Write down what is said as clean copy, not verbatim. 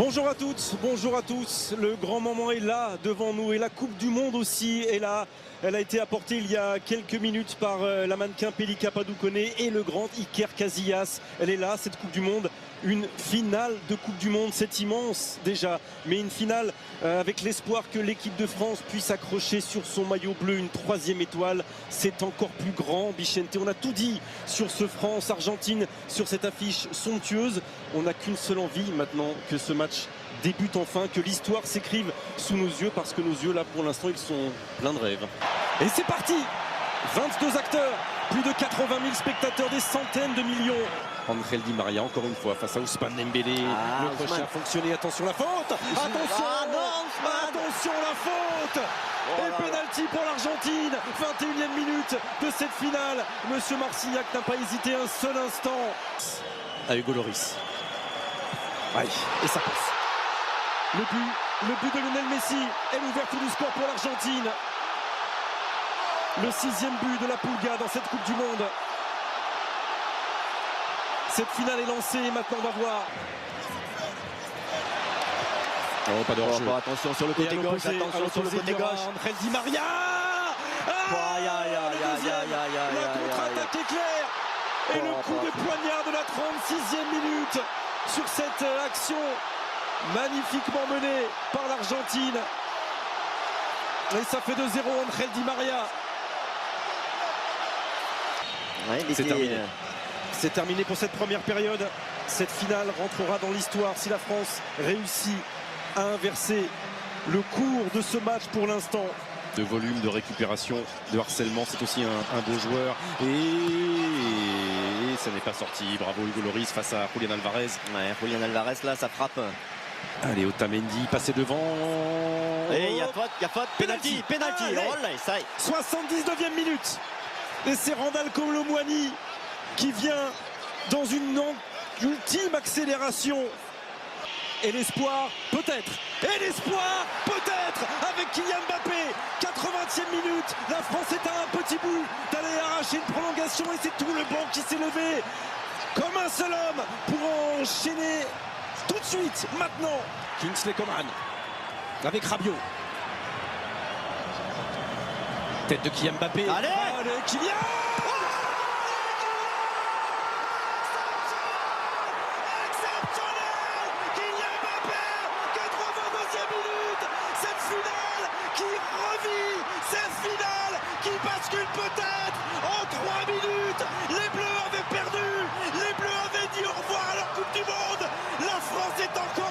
Bonjour à toutes, bonjour à tous. Le grand moment est là devant nous et la Coupe du Monde aussi est là. Elle a été apportée il y a quelques minutes par la mannequin Pelika Padoukoné et le grand Iker Casillas. Elle est là, cette Coupe du Monde. Une finale de Coupe du Monde, c'est immense déjà, mais une finale avec l'espoir que l'équipe de France puisse accrocher sur son maillot bleu une troisième étoile. C'est encore plus grand, Bichente. On a tout dit sur ce France-Argentine, sur cette affiche somptueuse. On n'a qu'une seule envie maintenant, que ce match débute enfin, que l'histoire s'écrive sous nos yeux, parce que nos yeux là pour l'instant ils sont pleins de rêves. Et c'est parti, 22 acteurs, plus de 80 000 spectateurs, des centaines de millions. Angel Di Maria encore une fois face à Ousmane Dembélé. Le crochet a fonctionné, attention la faute. Attention, attention la faute. Et pénalty pour l'Argentine. 21e minute de cette finale. Monsieur Marcillac n'a pas hésité un seul instant. À Hugo Lloris. Aïe, et ça passe. Le but de Lionel Messi est l'ouverture du score pour l'Argentine. Le 6e but de la Pulga dans cette Coupe du Monde. Cette finale est lancée et maintenant on va voir. Oh, pas de hors-jeu. Attention sur le côté gauche, attention sur le côté gauche. Angel Di Maria. La contre-attaque est claire. Et le coup de poignard de la 36e minute sur cette action magnifiquement menée par l'Argentine. Et ça fait 2-0, Angel Di Maria. Ouais, c'est terminé. C'est terminé pour cette première période. Cette finale rentrera dans l'histoire si la France réussit à inverser le cours de ce match pour l'instant. De volume, de récupération, de harcèlement, c'est aussi un beau joueur. Et ça n'est pas sorti. Bravo Hugo Lloris face à Julián Alvarez. Ouais, Julián Alvarez là, ça frappe. Allez, Otamendi, passé devant. Et il y a faute, penalty. Oh là, ça y est. 79e minute. Et c'est Randal Colomouani qui vient dans une ultime accélération. Et l'espoir, peut-être. Et l'espoir, peut-être, avec Kylian Mbappé. 80e minute. La France est à un petit bout d'aller arracher une prolongation. Et c'est tout le banc qui s'est levé comme un seul homme pour enchaîner tout de suite, maintenant. Kingsley Coman avec Rabiot. Tête de Kylian Mbappé. Allez Kylian. Qui revit cette finale, qui bascule peut-être en 3 minutes. Les Bleus avaient perdu, les Bleus avaient dit au revoir à leur Coupe du Monde. La France est encore